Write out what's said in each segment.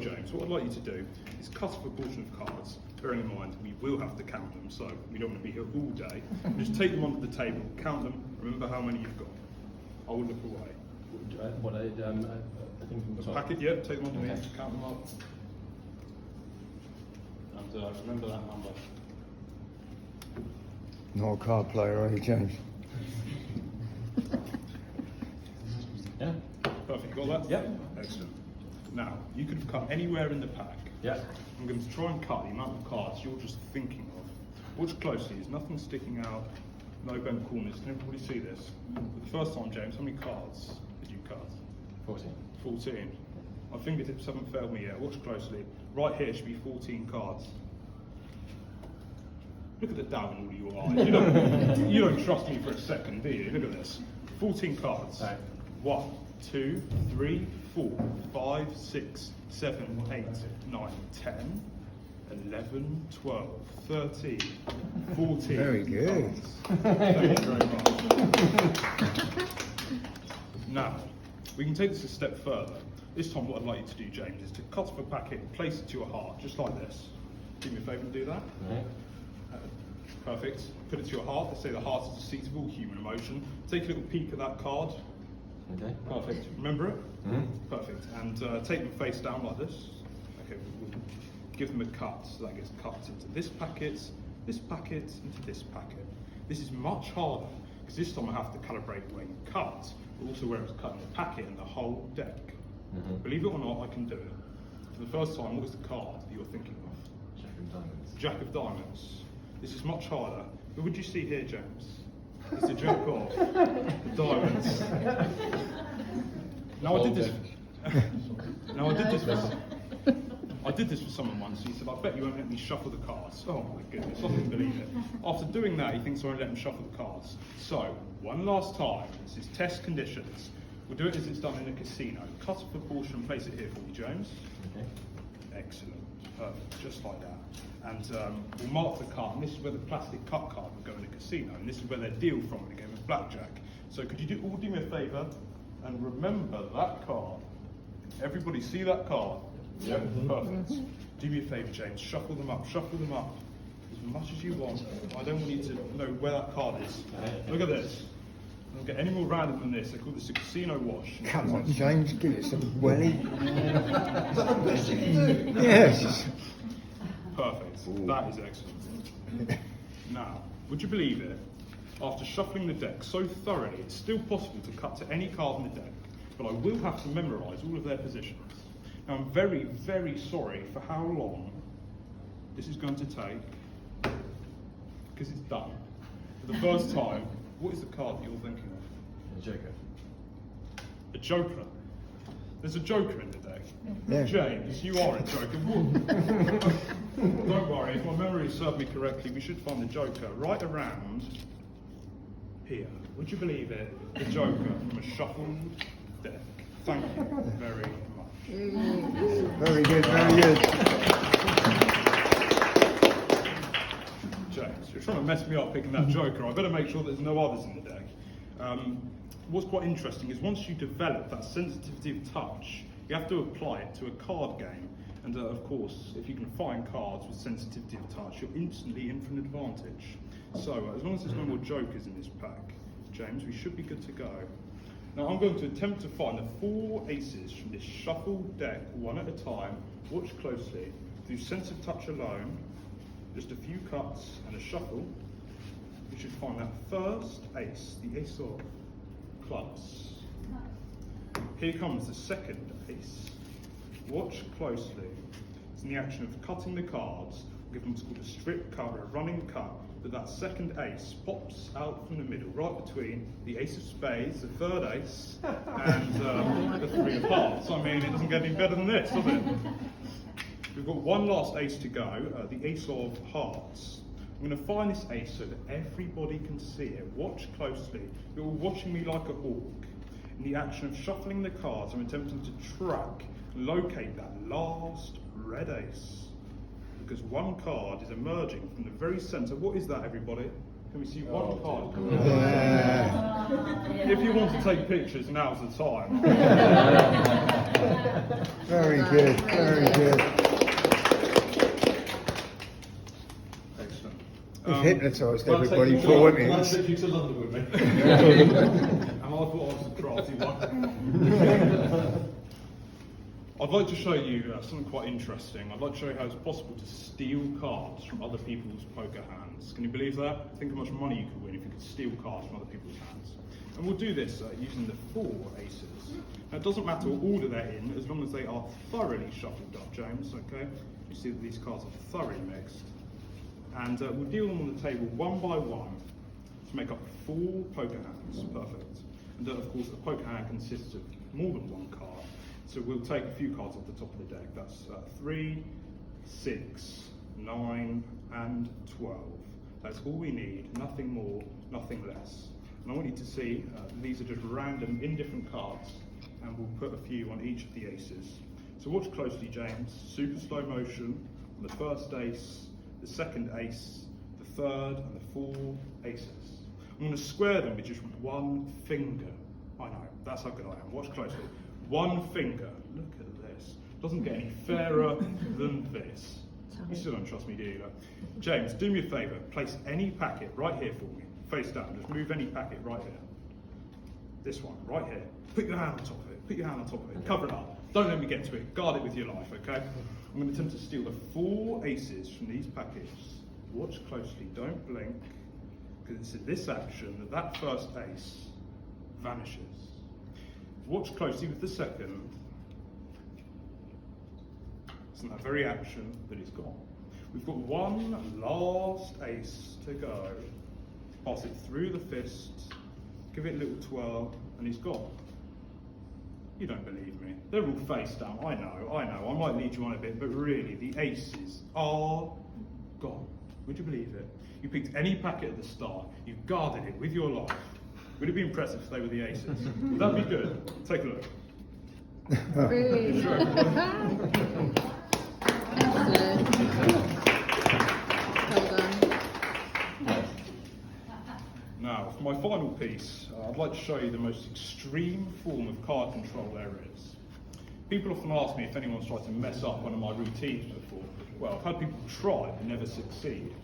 James, what I'd like you to do is cut a proportion of cards, bearing in mind we will have to count them, so we don't want to be here all day. Just take them onto the table, count them, remember how many you've got. I will look away. I think the packet, yeah, take them onto me, count them up. And remember that number. Not a card player, are you, James? Yeah. Perfect, got that? Yeah. Excellent. Now, you could cut anywhere in the pack. Yeah. I'm going to try and cut the amount of cards you're just thinking of. Watch closely, there's nothing sticking out, no bent corners. Can everybody see this? For the first time, James, how many cards did you cut? 14. 14. My fingertips haven't failed me yet. Watch closely. Right here should be 14 cards. Look at the doubt in all your eyes. You don't trust me for a second, do you? Look at this. 14 cards. Right. 1, 2, 3, 4, 5, 6, 7, 8, 9, 10, 11, 12, 13, 14. Very good. Thank you very much. Now, we can take this a step further. This time what I'd like you to do, James, is to cut off a packet and place it to your heart, just like this. Do me a favour and do that. Right. Perfect. Put it to your heart. They say the heart is the seat of all human emotion. Take a little peek at that card. Okay. Perfect. Remember it? Mm-hmm. Perfect. And take them face down like this. Okay, we'll give them a cut. So that gets cut into this packet, into this packet. This is much harder because this time I have to calibrate where you cut, but also where it's cut in the packet and the whole deck. Mm-hmm. Believe it or not, I can do it. For the first time, what was the card that you're thinking of? Jack of diamonds. Jack of diamonds. This is much harder. But what do you see here, James? It's a joke of the diamonds. Now I did this. Now I did this for someone once. He said, "I bet you won't let me shuffle the cards." Oh my goodness, I couldn't believe it. After doing that, he thinks I won't let him shuffle the cards. So one last time. This is test conditions. We'll do it as it's done in a casino. Cut a proportion, place it here for me, James. Okay. Excellent. Perfect. Just like that. And we'll mark the card, and this is where the plastic cut card will go in a casino, and this is where they deal from in a game of blackjack. So could you all do me a favour and remember that card? Everybody see that card? Yep. Perfect. Do me a favour, James, shuffle them up as much as you want. I don't want you to know where that card is. Look at this. Don't get any more random than this. They call this a casino wash. Come on, James, give it some welly. Is that the best you can do? Yes. Perfect. Ooh. That is excellent. Now, would you believe it? After shuffling the deck so thoroughly, it's still possible to cut to any card in the deck, but I will have to memorise all of their positions. Now, I'm very, very sorry for how long this is going to take, because it's done. For the first time, what is the card that you're thinking of? A joker. A joker. There's a joker in the deck. Yeah. James, you are a joker. Don't worry, if my memory served me correctly, we should find the joker right around here. Would you believe it? The joker from a shuffled deck. Thank you very much. Very good, very good. James, you're trying to mess me up picking that joker. I better make sure there's no others in the deck. What's quite interesting is once you develop that sensitivity of touch, you have to apply it to a card game. And of course, if you can find cards with sensitivity of touch, you're instantly in for an advantage. So as long as there's no more jokers in this pack, James, we should be good to go. Now I'm going to attempt to find the 4 aces from this shuffled deck one at a time. Watch closely. Through sense of touch alone, just a few cuts and a shuffle, we should find that first ace, the ace of clubs. Here comes the second ace. Watch closely. It's in the action of cutting the cards. We'll give them what's called a strip cut or a running cut, but that second ace pops out from the middle, right between the ace of spades, the third ace, and the 3 of hearts. I mean, it doesn't get any better than this, does it? We've got one last ace to go, the ace of hearts. I'm going to find this ace so that everybody can see it. Watch closely. You're all watching me like a hawk. In the action of shuffling the cards, I'm attempting to track and locate that last red ace. Because one card is emerging from the very centre. What is that, everybody? Can we see one card? Yeah. If you want to take pictures, now's the time. Very good, very good. Excellent. We've hypnotised Can I take everybody you for Can I women. take you to London with me? And I thought I was the crafty one. I'd like to show you something quite interesting. I'd like to show you how it's possible to steal cards from other people's poker hands. Can you believe that? Think how much money you could win if you could steal cards from other people's hands. And we'll do this using the 4 aces. Now, it doesn't matter what order they're in, as long as they are thoroughly shuffled up, James, okay? You see that these cards are thoroughly mixed. And we'll deal them on the table one by one to make up 4 poker hands. Perfect. And of course, a poker hand consists of more than one card. So we'll take a few cards off the top of the deck. That's 3, 6, 9, and 12. That's all we need, nothing more, nothing less. And I want you to see, these are just random, indifferent cards, and we'll put a few on each of the aces. So watch closely, James. Super slow motion on the first ace, the second ace, the third, and the 4 aces. I'm going to square them with just one finger. I know, that's how good I am. Watch closely. One finger. Look at this. Doesn't get any fairer than this. You still don't trust me, do you? James, do me a favour. Place any packet right here for me. Face down. Just move any packet right here. This one, right here. Put your hand on top of it. Put your hand on top of it. Cover it up. Don't let me get to it. Guard it with your life, okay? I'm going to attempt to steal the 4 aces from these packets. Watch closely. Don't blink. Because it's in this action that that first ace vanishes. Watch closely with the second. It's in that very action that he's gone. We've got one last ace to go. Pass it through the fist, give it a little twirl, and he's gone. You don't believe me. They're all face down. I know. I might lead you on a bit, but really, the aces are gone. Would you believe it? You picked any packet at the start, you guarded it with your life. Would it be impressive if they were the aces? Would that be good? Take a look. Really? Sure. Excellent. Well done. Now, for my final piece, I'd like to show you the most extreme form of card control there is. People often ask me if anyone's tried to mess up one of my routines before. Well, I've had people try but never succeed.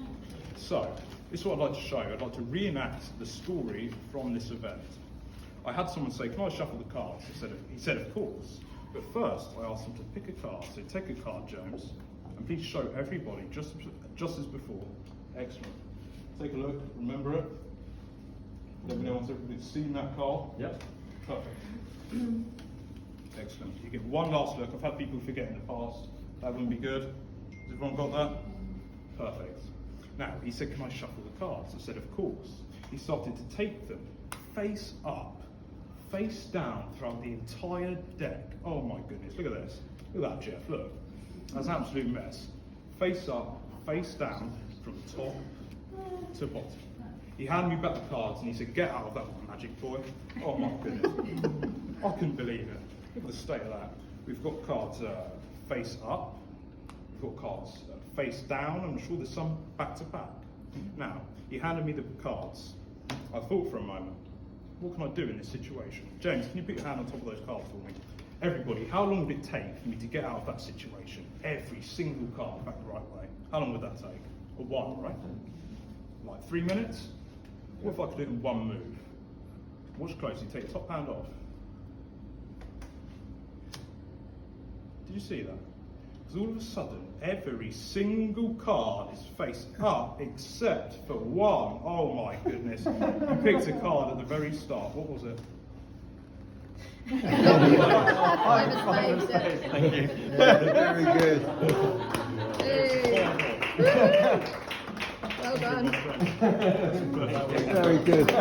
So, this is what I'd like to show you. I'd like to reenact the story from this event. I had someone say, "Can I shuffle the cards?" He said, "Of course." But first, I asked him to pick a card. So take a card, Jones, and please show everybody just as before. Excellent. Take a look. Remember it. Let me know once everybody's seen that card. Yep. Perfect. Excellent. You get one last look. I've had people forget in the past. That wouldn't be good. Has everyone got that? Perfect. Now, he said, "Can I shuffle the cards?" I said, "Of course." He started to take them face up, face down throughout the entire deck. Oh my goodness, look at this. Look at that, Jeff, look. That's an absolute mess. Face up, face down, from top to bottom. He handed me back the cards and he said, "Get out of that one, magic boy." Oh my goodness. I couldn't believe it. Look at the state of that. We've got cards face up. We've got cards face down. I'm sure there's some back to back. Now, he handed me the cards. I thought for a moment, what can I do in this situation? James, can you put your hand on top of those cards for me? Everybody, how long would it take for me to get out of that situation? Every single card back the right way. How long would that take? A while, right? Like 3 minutes? What if I could do it in one move? Watch closely, take the top hand off. Did you see that? Because all of a sudden, every single card is face up except for one. Oh my goodness. You picked a card at the very start. What was it? Thank you. Very good. Hey. Well done. Very good.